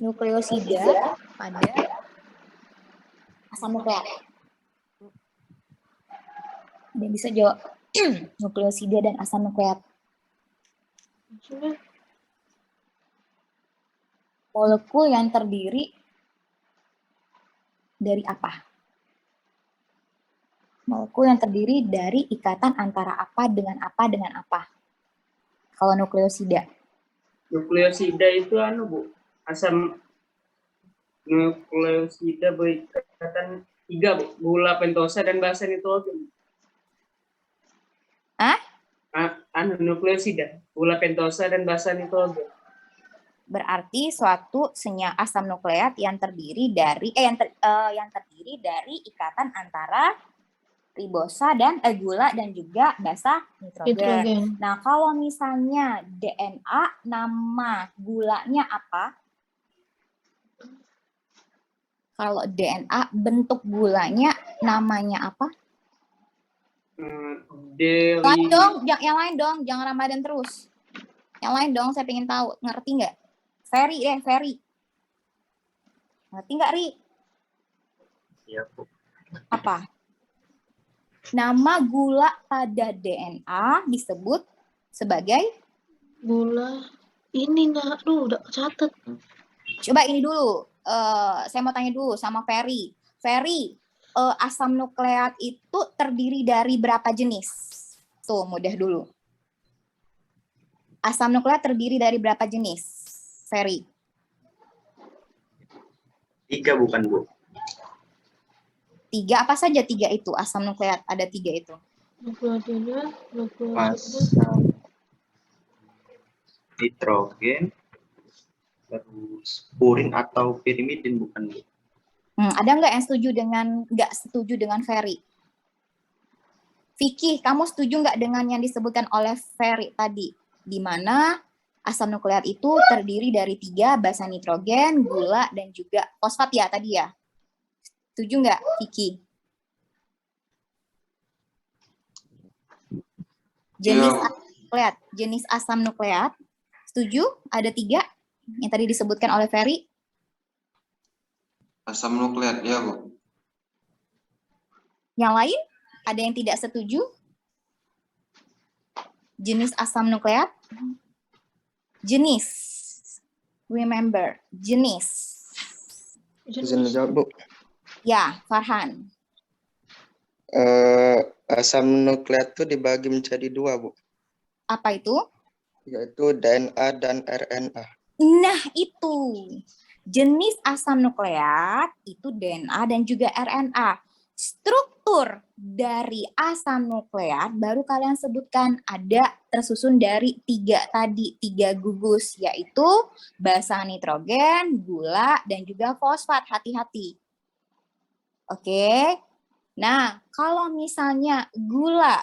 nukleosida pada asam nukleat. Dia bisa jawab nukleosida dan asam nukleat. Molekul yang terdiri dari apa? Molekul yang terdiri dari ikatan antara apa dengan apa dengan apa? Kalau nukleosida. Nukleosida itu Bu, asam nukleosida berikatan 3 Bu, gula pentosa dan basa nitrogen. Nukleosida, gula pentosa dan basa nitrogen. Berarti suatu senyawa asam nukleat yang terdiri dari yang terdiri dari ikatan antara ribosa dan gula dan juga basa nitrogen. Nah, kalau misalnya DNA, nama gulanya apa? Kalau DNA, bentuk gulanya namanya apa? Yang lain dong, jangan Ramadan terus. Yang lain dong, saya pengen tahu. Ngerti nggak? Ferry. Ngerti nggak, Ri? Iya, Bu. Apa? Nama gula pada DNA disebut sebagai? Gula. Ini nggak, udah catat. Coba ini dulu. Saya mau tanya dulu sama Ferry. Ferry, asam nukleat itu terdiri dari berapa jenis? Tuh, mudah dulu. Asam nukleat terdiri dari berapa jenis? Ferry. 3 bukan, Bu? 3, apa saja 3 itu? Asam nukleat ada 3 itu. Nukleosida, nitrogen, terus purin atau pirimidin bukan, Bu? Ada nggak yang nggak setuju dengan Ferry? Vicky, kamu setuju nggak dengan yang disebutkan oleh Ferry tadi? Di mana asam nukleat itu terdiri dari 3, basa nitrogen, gula, dan juga fosfat ya tadi ya? Setuju nggak, Vicky? Jenis asam nukleat, setuju? Ada 3 yang tadi disebutkan oleh Ferry? Asam nukleat, ya Bu. Yang lain? Ada yang tidak setuju? Jenis asam nukleat? Jenis. Remember, jenis. Izin menjawab, Bu. Ya, Farhan. Asam nukleat itu dibagi menjadi 2, Bu. Apa itu? Yaitu DNA dan RNA. Nah, itu. Jenis asam nukleat itu DNA dan juga RNA. Struktur dari asam nukleat baru kalian sebutkan ada tersusun dari 3 tadi, 3 gugus, yaitu basa nitrogen, gula, dan juga fosfat. Hati-hati. Oke. Nah, kalau misalnya gula,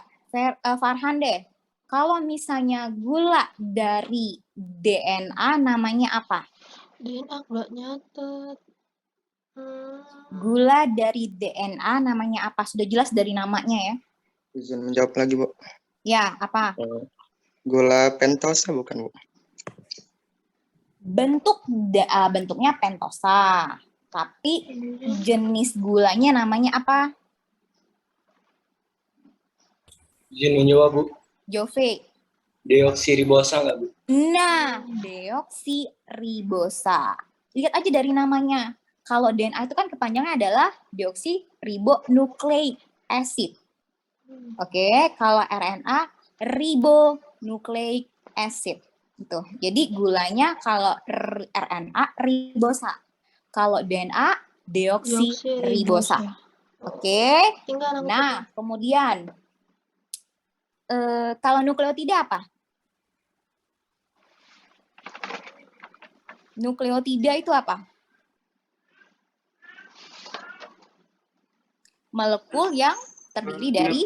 Farhan deh, kalau misalnya gula dari DNA namanya apa? DNA nggak nyatet. Gula dari DNA namanya apa? Sudah jelas dari namanya ya. Izin menjawab lagi, Bu. Ya, apa? Gula pentosa bukan, Bu? Bentuknya pentosa. Tapi jenis gulanya namanya apa? Izin menjawab, Bu. Jove. Deoksiribosa nggak, Bu? Nah, deoksiribosa. Lihat aja dari namanya. Kalau DNA itu kan kepanjangannya adalah deoksiribonucleic acid. Oke, kalau RNA ribonucleic acid. Gitu. Jadi gulanya kalau RNA ribosa. Kalau DNA deoksiribosa. Oke. Nah, kemudian kalau nukleotida apa? Nukleotida itu apa? Molekul yang terdiri dari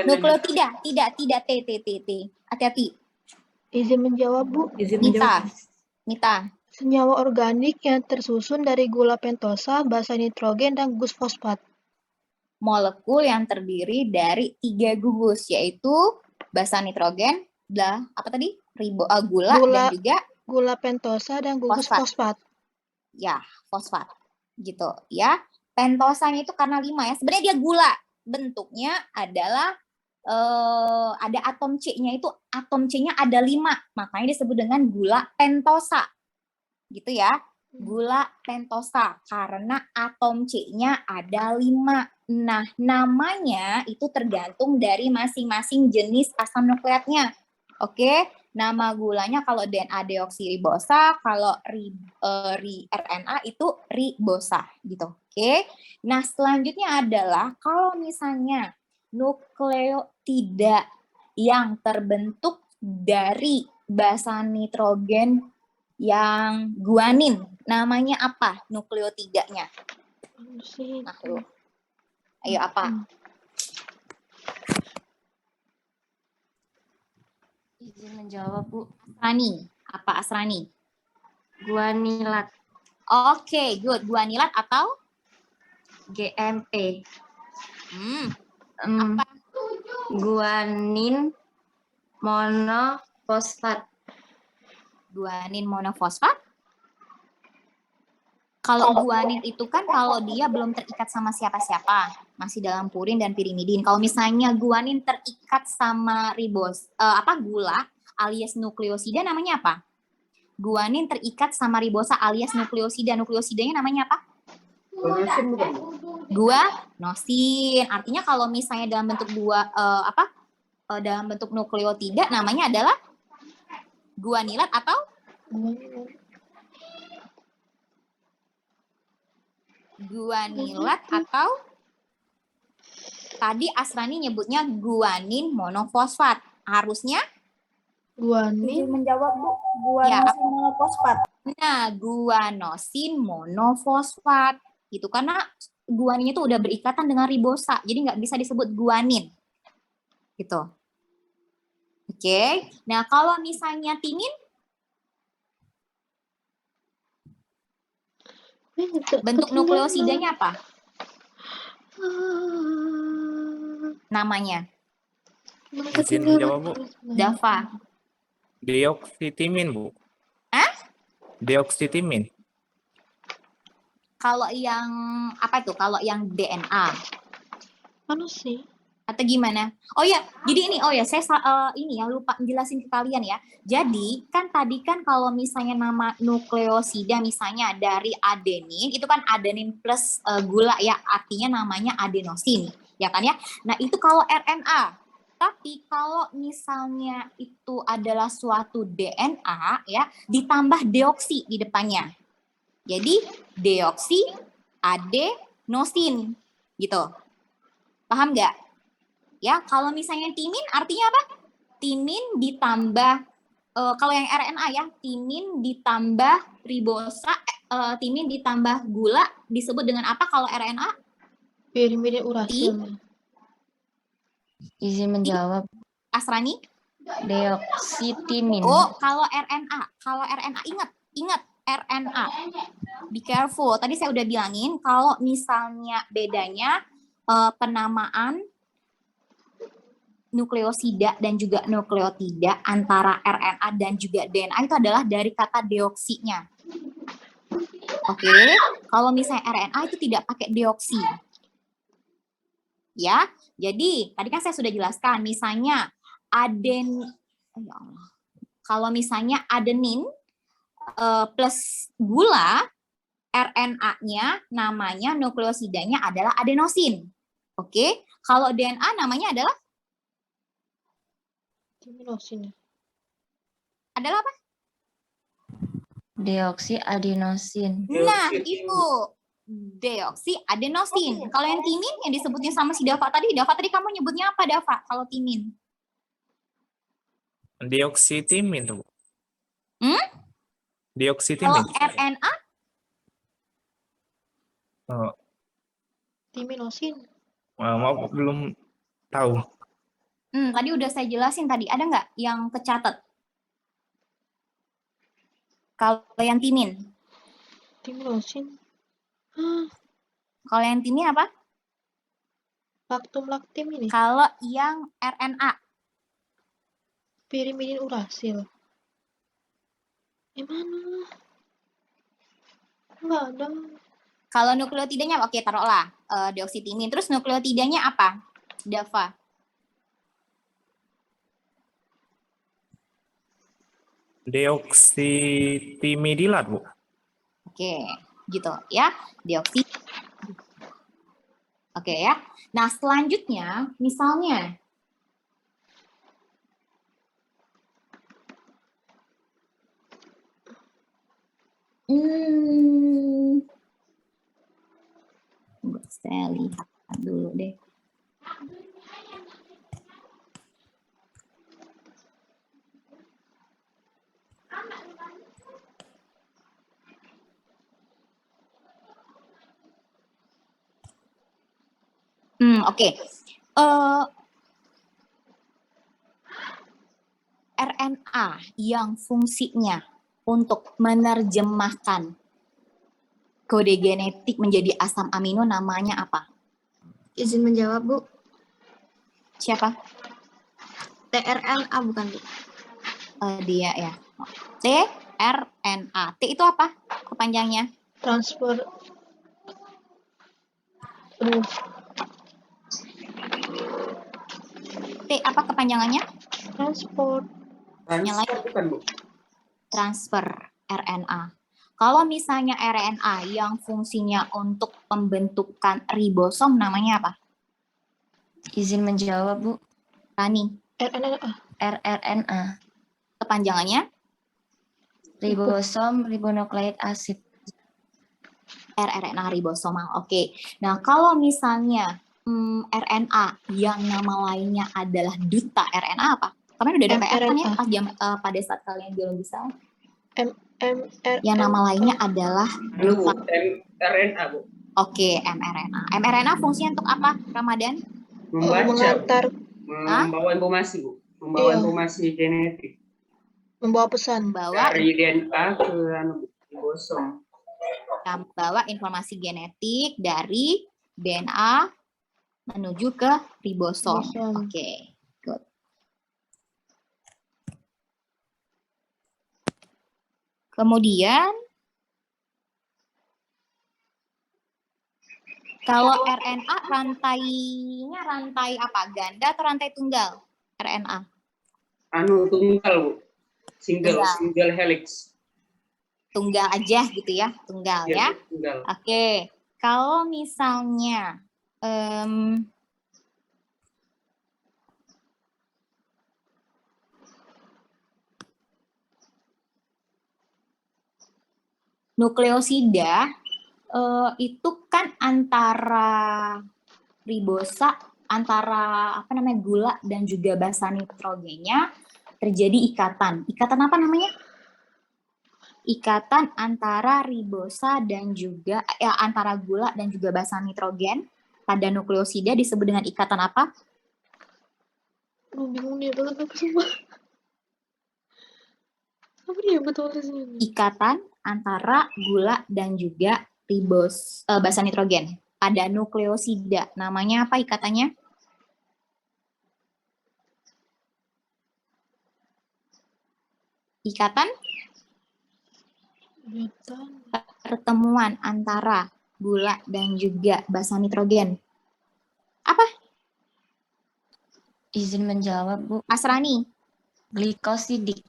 nukleotida, tidak T. Hati-hati. Izin menjawab, Bu. Mita. Senyawa organik yang tersusun dari gula pentosa, basa nitrogen, dan gugus fosfat. Molekul yang terdiri dari 3 gugus, yaitu basa nitrogen, gula, dan juga Gula pentosa dan gugus Fosfat. fosfat. Ya, fosfat. Gitu ya. Pentosanya itu karena 5 ya. Sebenarnya dia gula. Bentuknya adalah ada atom C-nya, itu atom C-nya ada 5. Makanya disebut dengan gula pentosa. Gitu ya. Gula pentosa karena atom C-nya ada 5. Nah, namanya itu tergantung dari masing-masing jenis asam nukleatnya. Oke, nama gulanya kalau DNA deoksiribosa, kalau RNA itu ribosa gitu. Oke. Nah, selanjutnya adalah kalau misalnya nukleotida yang terbentuk dari basa nitrogen yang guanin, namanya apa nukleotidanya? Nah, tuh. Ayo apa? Izin menjawab, Bu. Asrani. Apa Asrani? Guanilat. Oke, good. Guanilat atau? GMP. Apa? Guanin monofosfat. Guanin monofosfat? Kalau guanin itu kan kalau dia belum terikat sama siapa-siapa, masih dalam purin dan pirimidin. Kalau misalnya guanin terikat sama gula alias nukleosida, namanya apa? Guanin terikat sama ribosa alias nukleosida. Nukleosidanya namanya apa? Guanosin. Artinya kalau misalnya dalam bentuk dalam bentuk nukleotida namanya adalah guanilat atau guanilat atau tadi Asrani nyebutnya guanin monofosfat. Harusnya Guanin menjawab, Bu. Ya. Guanosin monofosfat. Nah, guanosin monofosfat. Gitu karena guanin itu udah berikatan dengan ribosa, jadi nggak bisa disebut guanin. Gitu. Oke. Nah, kalau misalnya timin, bentuk nukleosidanya apa? Namanya? Izin menjawab, Bu. Dava. Deoksitimin, Bu. Hah? Deoksitimin. Kalau yang apa itu? Kalau yang DNA Mana sih? atau gimana? Oh ya, jadi saya lupa jelasin ke kalian ya. Jadi kan tadi kan kalau misalnya nama nukleosida misalnya dari adenin, itu kan adenin plus gula ya, artinya namanya adenosin, ya kan ya. Nah, itu kalau RNA. Tapi kalau misalnya itu adalah suatu DNA ya, ditambah deoksi di depannya. Jadi deoksi adenosin gitu. Paham nggak? Ya, kalau misalnya timin artinya apa? Timin ditambah kalau yang RNA ya, timin ditambah ribosa, timin ditambah gula disebut dengan apa kalau RNA? Pirimidin urasil. Izin menjawab. Asrani? Deoksitimin. Oh, kalau RNA ingat RNA. Be careful. Tadi saya udah bilangin kalau misalnya bedanya penamaan nukleosida dan juga nukleotida antara RNA dan juga DNA itu adalah dari kata deoksinya. Oke, kalau misalnya RNA itu tidak pakai deoksi. Ya, jadi tadi kan saya sudah jelaskan, misalnya kalau misalnya adenin plus gula, RNA-nya namanya nukleosidanya adalah adenosin. Oke, kalau DNA namanya adalah Timinosin. adalah apa? Deoksiadenosin. Nah, itu deoksi adenosin. Kalau yang timin yang disebutnya sama si Dava tadi kamu nyebutnya apa, Dava? Kalau timin? Deoksitimin, Bu. Kalau Deoksitimin. RNA Oh, Timinosin. maaf, belum tahu. tadi udah saya jelasin tadi. Ada nggak yang kecatat? Kalau yang timin? Timinosin. Kalau yang timin apa? Laktum ini. Kalau yang RNA? Pirimidin urasil. Gimana? Nggak ada. Kalau nukleotidanya, oke taruhlah deoksitimin. Terus nukleotidanya apa? Dava. Deoksitimedilat, Bu. Oke, gitu ya. Deoksi. Oke ya. Nah, selanjutnya misalnya saya lihat dulu deh. Oke. RNA yang fungsinya untuk menerjemahkan kode genetik menjadi asam amino namanya apa? Izin menjawab, Bu. Siapa? tRNA bukan, Bu? Dia ya. tRNA. T itu apa kepanjangnya? Transfer. T apa kepanjangannya? Transport. Transfer bukan, Bu? Transfer RNA. Kalau misalnya RNA yang fungsinya untuk pembentukan ribosom namanya apa? Izin menjawab, Bu. Rani. RNA. rRNA. Kepanjangannya? Ribosom ribonukleik asid. rRNA ribosomal. Oke. Nah, kalau misalnya RNA yang nama lainnya adalah duta RNA apa? Kemarin udah ada PR kan ya pada saat kalian biologi sel. Yang nama lainnya adalah Bu, mRNA, Bu. Oke, mRNA. mRNA fungsinya untuk apa, Ramadan? Mengantar. Membawa informasi, Bu. Membawa informasi genetik. Membawa pesan. Dari DNA ke ribosom. Membawa informasi genetik dari DNA menuju ke ribosom. Oke, good. Kemudian, kalau RNA rantainya rantai apa? Ganda atau rantai tunggal? RNA. Tunggal, Bu. Single helix. Tunggal aja gitu ya, tunggal ya. Tunggal. Oke, kalau misalnya nukleosida itu kan antara ribosa, antara gula dan juga basa nitrogennya terjadi ikatan. Ikatan apa namanya? Ikatan antara ribosa dan juga antara gula dan juga basa nitrogen pada nukleosida disebut dengan ikatan apa? Bingung nih, apa semua? Apa nih yang betul di sini? Ikatan Antara gula dan juga basa nitrogen pada nukleosida. Namanya apa ikatannya? Ikatan pertemuan antara gula dan juga basa nitrogen. Apa? Izin menjawab, Bu. Asrani. Glikosidik.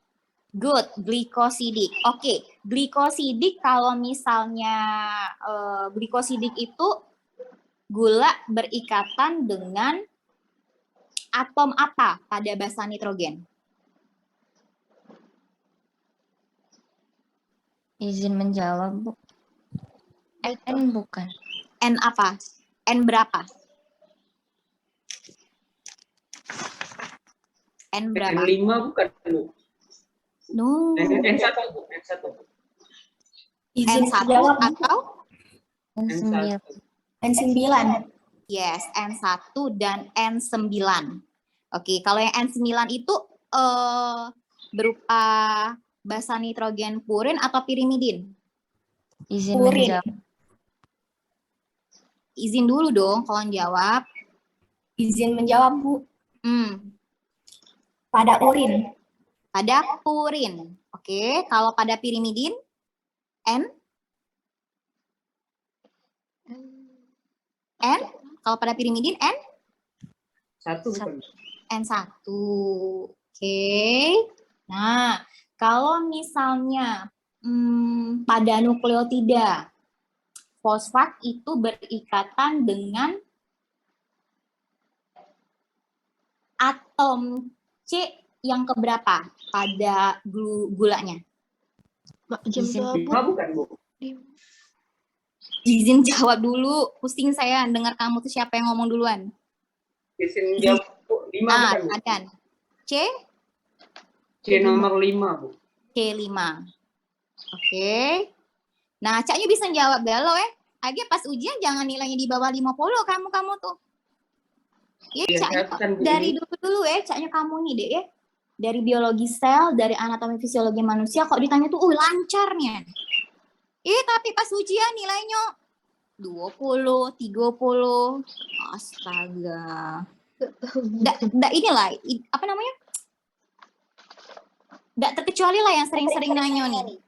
Good, glikosidik. Oke, glikosidik kalau misalnya glikosidik itu gula berikatan dengan atom apa pada basa nitrogen? Izin menjawab, Bu. N bukan. N apa? N berapa? N berapa? N5 bukan, Bu. No. N1, Bu. N1. N1 atau? N9. N9. Yes, N1 dan N9. Oke, kalau yang N9 itu berupa basa nitrogen purin atau pirimidin? Izin Purin. menjawab. Izin dulu dong kalau jawab. Izin menjawab, Bu. Hmm. Pada urin. Pada purin. Oke, kalau pada pirimidin, N? N? Kalau pada pirimidin, N? 1 bukan? N1. Oke. Nah, kalau misalnya pada nukleotida, fosfat itu berikatan dengan atom C yang keberapa pada gulanya? Mbak, jam Izin. 2, Bu. 5 bukan, Bu? Izin jawab dulu. Pusing saya dengar kamu tuh siapa yang ngomong duluan. Izin jawab, Bu. 5 Nah, bukan, Bu? Adan. C? C nomor 5, Bu. C5. Oke. Nah, Caknya bisa jawab galau ya. Agi pas ujian jangan nilainya di bawah 50 kamu tuh. Ya, Iya, Caknya saya kan, Bu, dari ini. dulu ya, Caknya kamu nih, Dek ya. Dari biologi sel, dari anatomi fisiologi manusia, kok ditanya tuh, lancar nih. Tapi pas ujian nilainya 20, 30. Astaga. Inilah, apa namanya? Nggak terkecuali lah yang sering-sering nanya nih.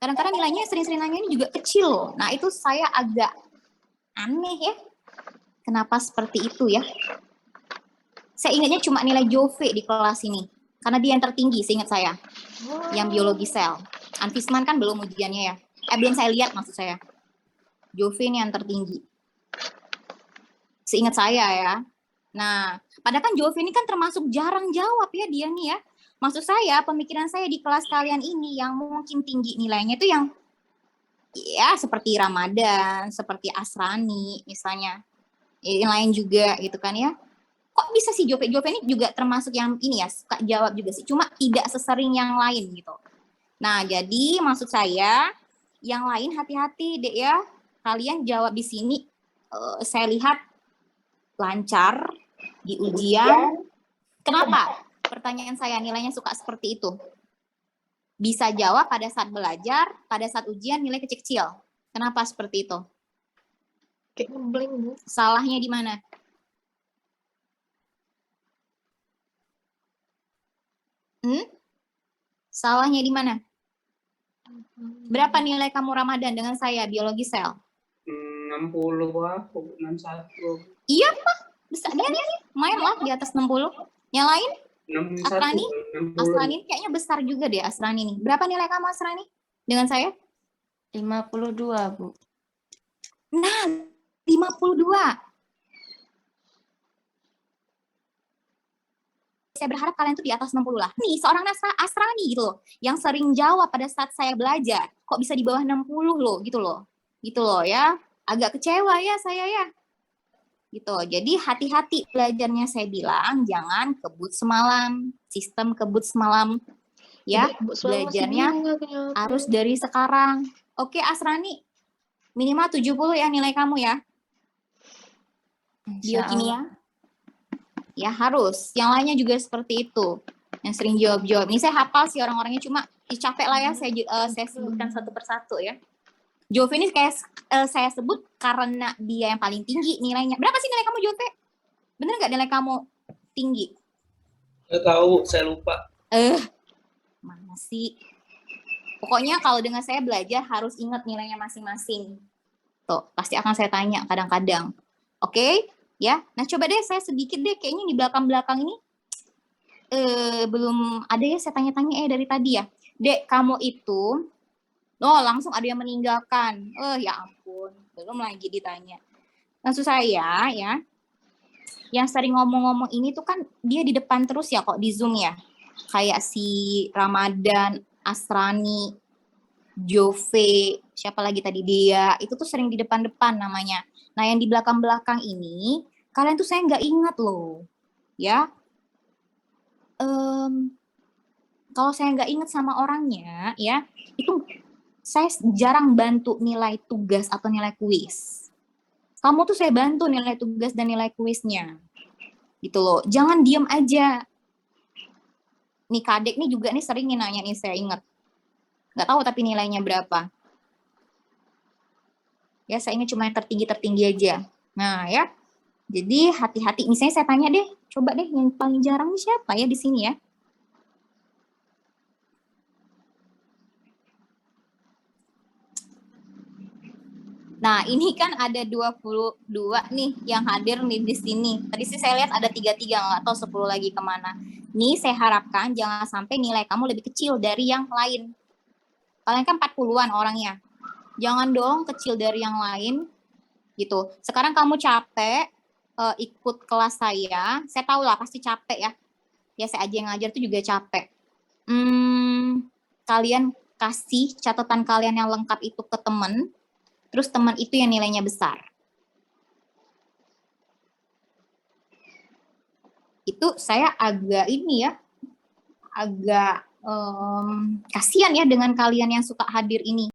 Kadang-kadang nilainya sering-sering nanya ini juga kecil loh. Nah, itu saya agak aneh ya. Kenapa seperti itu ya? Saya ingatnya cuma nilai Jove di kelas ini. Karena dia yang tertinggi, seingat saya. Yang biologi sel. Anfisman kan belum ujiannya ya. Belum saya lihat maksud saya. Jove ini yang tertinggi. Seingat saya ya. Nah, padahal kan Jove ini kan termasuk jarang jawab ya dia nih ya. Maksud saya, pemikiran saya di kelas kalian ini yang mungkin tinggi nilainya itu yang ya seperti Ramadan, seperti Asrani misalnya. Yang lain juga gitu kan ya. Kok bisa sih Jove ini juga termasuk yang ini ya, suka jawab juga sih. Cuma tidak sesering yang lain gitu. Nah, jadi maksud saya yang lain hati-hati deh ya. Kalian jawab di sini saya lihat lancar di ujian. Kenapa? Pertanyaan saya nilainya suka seperti itu. Bisa jawab pada saat belajar, pada saat ujian nilai kecil-kecil. Kenapa seperti itu? Kayak ngeblank, Bu. Salahnya di mana? Salahnya di mana? Berapa nilai kamu Ramadan dengan saya biologi sel? 60 lah, 61. Iya, Pak. Bisa dia main lah di atas 60. Yang lain? 61, Asrani? 60. Asrani kayaknya besar juga deh Asrani nih. Berapa nilai kamu Asrani dengan saya? 52, Bu. Nah, 52. Saya berharap kalian tuh di atas 60 lah. Nih, seorang Asrani gitu loh, yang sering jawab pada saat saya belajar. Kok bisa di bawah 60 loh, gitu loh. Gitu loh ya. Agak kecewa ya saya ya. Gitu. Jadi hati-hati belajarnya saya bilang, jangan kebut semalam. Sistem kebut semalam. Ya, belajarnya harus dari sekarang. Oke, Asrani. Minimal 70 ya nilai kamu ya. Biokimia. Ya harus. Yang lainnya juga seperti itu. Yang sering jawab-jawab. Ini saya hafal sih orang-orangnya, cuma capek lah ya saya sebutkan satu persatu ya. Jove ini kayak saya sebut karena dia yang paling tinggi nilainya. Berapa sih nilai kamu Jove? Bener nggak nilai kamu tinggi? Nggak tahu, saya lupa. Mana sih? Pokoknya kalau dengan saya belajar harus ingat nilainya masing-masing. Tuh, pasti akan saya tanya kadang-kadang. Oke? Ya, nah coba deh saya sedikit deh kayaknya di belakang-belakang ini belum ada ya saya tanya-tanya dari tadi ya. Dek, kamu itu langsung ada yang meninggalkan. Ya ampun, belum lagi ditanya. Maksud saya ya, yang sering ngomong-ngomong ini tuh kan dia di depan terus ya kok di Zoom ya. Kayak si Ramadan, Asrani, Jove, siapa lagi tadi dia, itu tuh sering di depan-depan namanya. Nah yang di belakang-belakang ini, kalian tuh saya nggak ingat loh, ya. Kalau saya nggak ingat sama orangnya, ya, itu saya jarang bantu nilai tugas atau nilai kuis. Kamu tuh saya bantu nilai tugas dan nilai kuisnya, gitu loh. Jangan diem aja. Nih Kadek nih juga nih sering nih nanya nih saya ingat. Nggak tahu tapi nilainya berapa. Ya saya ingat cuma yang tertinggi aja. Nah ya. Jadi hati-hati, misalnya saya tanya deh, coba deh yang paling jarang nih siapa ya di sini ya? Nah, ini kan ada 22 nih yang hadir nih di sini. Tadi sih saya lihat ada 33, nggak tahu 10 lagi kemana. Nih saya harapkan jangan sampai nilai kamu lebih kecil dari yang lain. Kalian kan 40-an orangnya. Jangan dong kecil dari yang lain gitu. Sekarang kamu capek ikut kelas saya tahu lah pasti capek ya. Ya saya aja yang ngajar tuh juga capek. Kalian kasih catatan kalian yang lengkap itu ke teman. Terus teman itu yang nilainya besar. Itu saya agak ini ya, agak kasihan ya dengan kalian yang suka hadir ini.